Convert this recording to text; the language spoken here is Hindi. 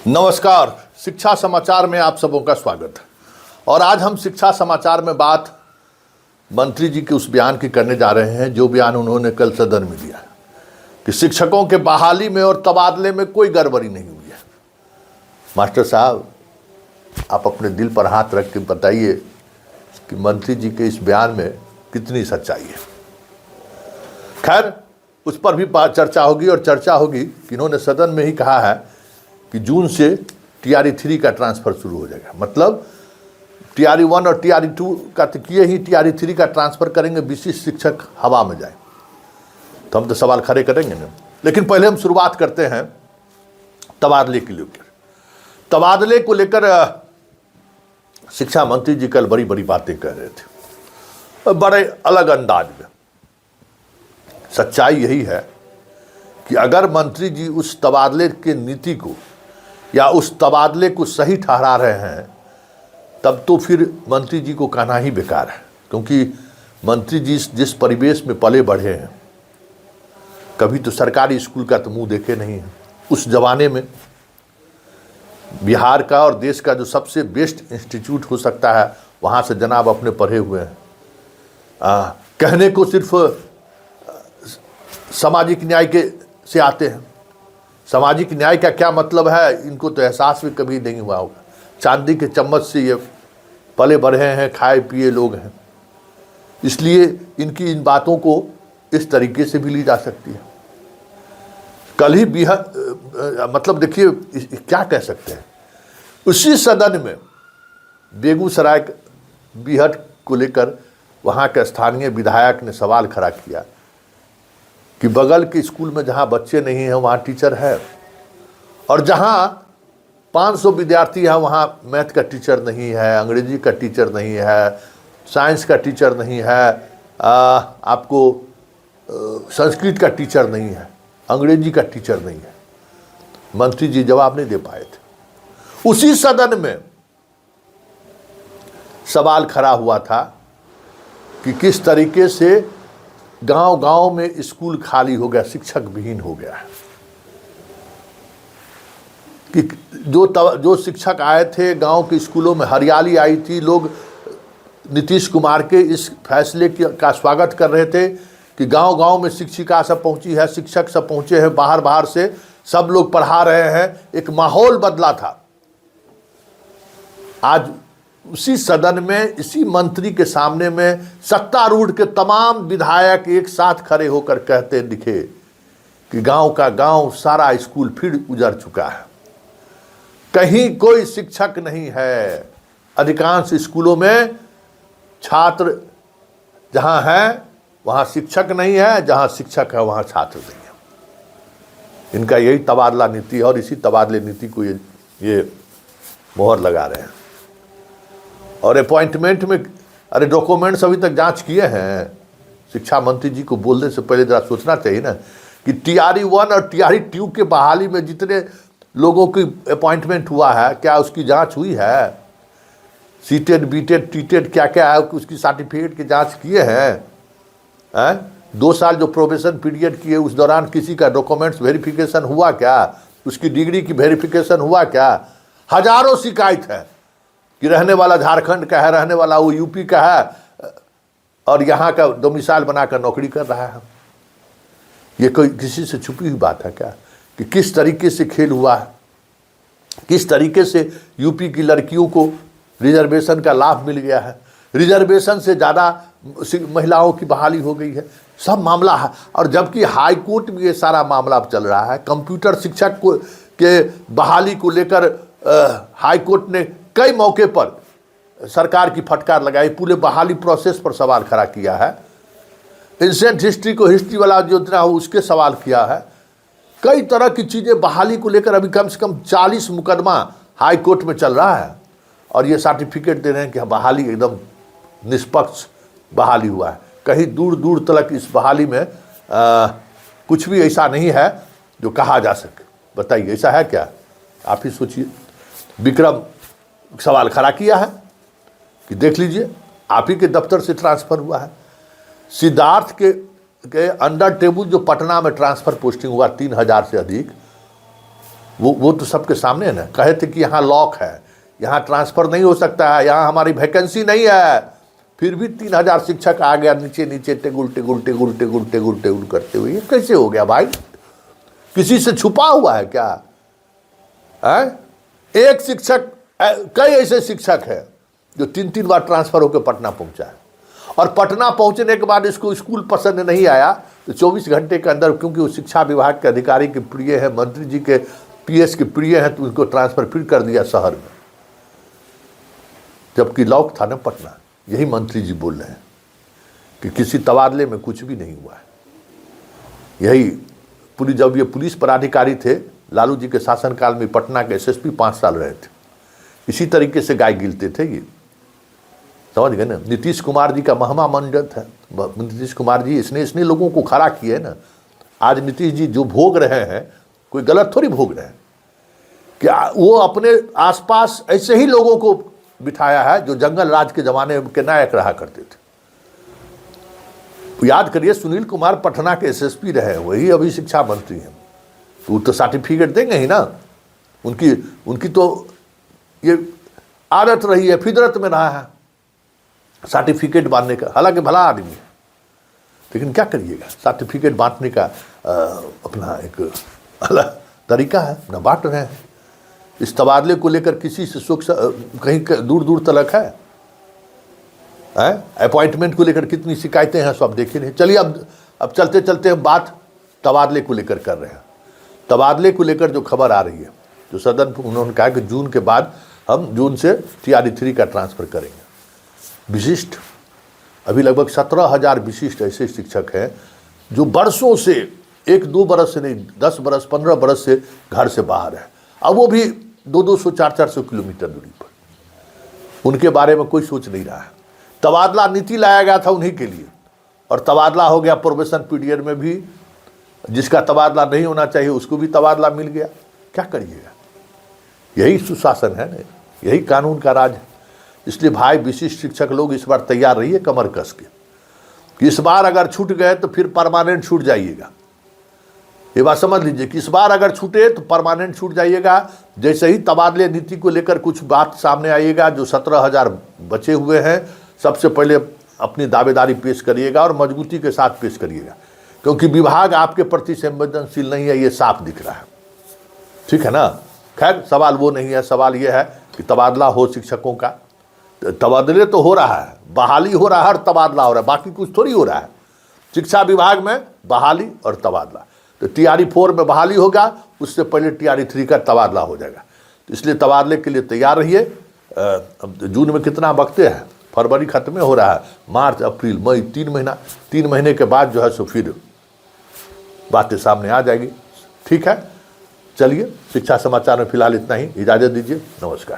नमस्कार, शिक्षा समाचार में आप सबों का स्वागत है। और आज हम शिक्षा समाचार में बात मंत्री जी के उस बयान की करने जा रहे हैं जो बयान उन्होंने कल सदन में दिया कि शिक्षकों के बहाली में और तबादले में कोई गड़बड़ी नहीं हुई है। मास्टर साहब, आप अपने दिल पर हाथ रख के बताइए कि मंत्री जी के इस बयान में कितनी सच्चाई है। खैर, उस पर भी चर्चा होगी और चर्चा होगी कि इन्होंने सदन में ही कहा है कि जून से TRE 3 का ट्रांसफ़र शुरू हो जाएगा। मतलब TRE 1 और TRE 2 का तो किए ही, TRE 3 का ट्रांसफ़र करेंगे, विशिष्ट शिक्षक हवा में जाए। तो हम तो सवाल खड़े करेंगे ना। लेकिन पहले हम शुरुआत करते हैं तबादले के लेकर। तबादले को लेकर शिक्षा मंत्री जी कल बड़ी बड़ी बातें कह रहे थे, बड़े अलग अंदाज में। सच्चाई यही है कि अगर मंत्री जी उस तबादले के नीति को या उस तबादले को सही ठहरा रहे हैं, तब तो फिर मंत्री जी को कहना ही बेकार है। क्योंकि मंत्री जी जिस परिवेश में पले बढ़े हैं, कभी तो सरकारी स्कूल का तो मुंह देखे नहीं है। उस जमाने में बिहार का और देश का जो सबसे बेस्ट इंस्टीट्यूट हो सकता है, वहाँ से जनाब अपने पढ़े हुए हैं। कहने को सिर्फ सामाजिक न्याय के से आते हैं। सामाजिक न्याय का क्या मतलब है, इनको तो एहसास भी कभी नहीं हुआ होगा। चांदी के चम्मच से ये पले बढ़े हैं, खाए पिए लोग हैं, इसलिए इनकी इन बातों को इस तरीके से भी ली जा सकती है। कल ही मतलब देखिए क्या कह सकते हैं, उसी सदन में बेगूसराय बीहट को लेकर वहाँ के स्थानीय विधायक ने सवाल खड़ा किया कि बगल के स्कूल में जहाँ बच्चे नहीं हैं वहाँ टीचर है, और जहाँ 500 विद्यार्थी हैं वहाँ मैथ का टीचर नहीं है, अंग्रेजी का टीचर नहीं है, साइंस का टीचर नहीं है, आपको संस्कृत का टीचर नहीं है, अंग्रेजी का टीचर नहीं है। मंत्री जी जवाब नहीं दे पाए थे। उसी सदन में सवाल खड़ा हुआ था कि किस तरीके से गांव-गांव में स्कूल खाली हो गया, शिक्षक विहीन हो गया है। कि जो शिक्षक आए थे गांव के स्कूलों में, हरियाली आई थी, लोग नीतीश कुमार के इस फैसले का स्वागत कर रहे थे कि गांव-गांव में शिक्षिका सब पहुंची है, शिक्षक सब पहुंचे हैं, बाहर से सब लोग पढ़ा रहे हैं, एक माहौल बदला था। आज उसी सदन में, इसी मंत्री के सामने में सत्तारूढ़ के तमाम विधायक एक साथ खड़े होकर कहते दिखे कि गांव का गांव सारा स्कूल फिर उजड़ चुका है, कहीं कोई शिक्षक नहीं है। अधिकांश स्कूलों में छात्र जहां है वहां शिक्षक नहीं है, जहां शिक्षक है वहां छात्र नहीं है। इनका यही तबादला नीति है और इसी तबादले नीति को ये मोहर लगा रहे हैं। और अपॉइंटमेंट में, अरे डॉक्यूमेंट्स अभी तक जांच किए हैं? शिक्षा मंत्री जी को बोलने से पहले जरा सोचना चाहिए ना कि TRE 1 और TRE 2 के बहाली में जितने लोगों की अपॉइंटमेंट हुआ है, क्या उसकी जांच हुई है? सीटेड, बीटेड, टीटेड क्या क्या है, उसकी सर्टिफिकेट की जांच किए हैं? 2 साल जो प्रोबेशन पीरियड किए, उस दौरान किसी का डॉक्यूमेंट्स वेरिफिकेशन हुआ क्या? उसकी डिग्री की वेरिफिकेशन हुआ क्या? हजारों शिकायत है कि रहने वाला झारखंड का है, रहने वाला वो यूपी का है और यहाँ का डोमिसाइल बनाकर नौकरी कर रहा है। ये कोई किसी से छुपी हुई बात है क्या कि किस तरीके से खेल हुआ है, किस तरीके से यूपी की लड़कियों को रिजर्वेशन का लाभ मिल गया है, रिजर्वेशन से ज़्यादा महिलाओं की बहाली हो गई है, सब मामला है। और जबकि हाई कोर्ट में ये सारा मामला चल रहा है। कंप्यूटर शिक्षक को के बहाली को लेकर हाई कोर्ट ने कई मौके पर सरकार की फटकार लगाई, पूरे बहाली प्रोसेस पर सवाल खड़ा किया है। एंशिएंट हिस्ट्री को हिस्ट्री वाला योजना हो उसके सवाल किया है। कई तरह की चीज़ें बहाली को लेकर अभी कम से कम 40 मुकदमा हाई कोर्ट में चल रहा है और ये सर्टिफिकेट दे रहे हैं कि बहाली एकदम निष्पक्ष बहाली हुआ है। कहीं दूर दूर तक इस बहाली में कुछ भी ऐसा नहीं है जो कहा जा सके। बताइए, ऐसा है क्या? आप ही सोचिए। विक्रम सवाल खड़ा किया है कि देख लीजिए, आप ही के दफ्तर से ट्रांसफ़र हुआ है। सिद्धार्थ के अंडर टेबल जो पटना में ट्रांसफ़र पोस्टिंग हुआ 3000 से अधिक, वो तो सबके सामने है ना। कहे थे कि यहाँ लॉक है, यहाँ ट्रांसफ़र नहीं हो सकता है, यहाँ हमारी वैकेंसी नहीं है, फिर भी 3000 शिक्षक आ गया नीचे नीचे टेगुल टेगुल टेगुल टेगुल टेगुल टेगुल करते हुए। ये कैसे हो गया भाई? किसी से छुपा हुआ है क्या? है एक शिक्षक, कई ऐसे शिक्षक है जो 3-3 बार ट्रांसफ़र होकर पटना पहुंचा है, और पटना पहुंचने के बाद इसको स्कूल पसंद नहीं आया तो 24 घंटे के अंदर, क्योंकि वो शिक्षा विभाग के अधिकारी के प्रिय है, मंत्री जी के पीएस के प्रिय है, तो उनको ट्रांसफ़र फिर कर दिया शहर में, जबकि लॉक था ना पटना। यही मंत्री जी बोल रहे हैं कि किसी तबादले में कुछ भी नहीं हुआ है। यही पूरी, जब ये पुलिस पदाधिकारी थे लालू जी के शासनकाल में, पटना के एसएसपी 5 साल रहे थे, इसी तरीके से गाय गिलते थे ये, समझ गए ना। नीतीश कुमार जी का महमा मंडल था, नीतीश कुमार जी इसने लोगों को खड़ा किया है ना। आज नीतीश जी जो भोग रहे हैं, कोई गलत थोड़ी भोग रहे हैं, क्या वो अपने आसपास ऐसे ही लोगों को बिठाया है जो जंगल राज के जमाने के नायक रहा करते थे। याद करिए, सुनील कुमार पटना के एसएसपी रहे, वही अभी शिक्षा मंत्री हैं, तो वो तो सर्टिफिकेट देंगे ही ना। उनकी तो ये आदत रही है, फितरत में रहा है सर्टिफिकेट बांटने का। हालांकि भला आदमी है, लेकिन क्या करिएगा, सर्टिफिकेट बांटने का अपना एक अलग तरीका है ना, बांट रहे हैं। इस तबादले को लेकर किसी से सुख कहीं दूर दूर तलक है? अपॉइंटमेंट को लेकर कितनी शिकायतें हैं, सब देखे नहीं। चलिए अब चलते चलते हम बात तबादले को लेकर कर रहे हैं। तबादले को लेकर जो खबर आ रही है, जो सदन उन्होंने कहा कि जून के बाद हम जून से TRE 3 का ट्रांसफ़र करेंगे। विशिष्ट, अभी लगभग 17,000 विशिष्ट ऐसे शिक्षक हैं जो बरसों से, 1-2 बरस से नहीं, 10 बरस 15 बरस से घर से बाहर है। अब वो भी 200-200 400-400 किलोमीटर दूरी पर। उनके बारे में कोई सोच नहीं रहा है। तबादला नीति लाया गया था उन्हीं के लिए, और तबादला हो गया प्रोबेशन पीरियड में भी। जिसका तबादला नहीं होना चाहिए उसको भी तबादला मिल गया। क्या करिएगा? यही सुशासन है ना, यही कानून का राज है। इसलिए भाई, विशिष्ट शिक्षक लोग इस बार तैयार रहिए कमर कस के, कि इस बार अगर छूट गए तो फिर परमानेंट छूट जाइएगा। ये बात समझ लीजिए कि इस बार अगर छूटे तो परमानेंट छूट जाइएगा। जैसे ही तबादले नीति को लेकर कुछ बात सामने आइएगा, जो 17,000 बचे हुए हैं, सबसे पहले अपनी दावेदारी पेश करिएगा और मजबूती के साथ पेश करिएगा, क्योंकि विभाग आपके प्रति संवेदनशील नहीं है, ये साफ दिख रहा है। ठीक है ना। खैर, सवाल वो नहीं है, सवाल ये है कि तबादला हो शिक्षकों का। तबादले तो हो रहा है, बहाली हो रहा है और तबादला हो रहा है, बाकी कुछ थोड़ी हो रहा है। शिक्षा विभाग में बहाली और तबादला। तो TRE 4 में बहाली होगा, उससे पहले TRE 3 का तबादला हो जाएगा। तो इसलिए तबादले के लिए तैयार रहिए। जून में कितना वक्त है, फरवरी खत्म हो रहा है, मार्च अप्रैल मई 3 महीने के बाद जो है सो फिर बातें सामने आ जाएगी। ठीक है, चलिए, शिक्षा समाचार में फिलहाल इतना ही। इजाज़त दीजिए, नमस्कार।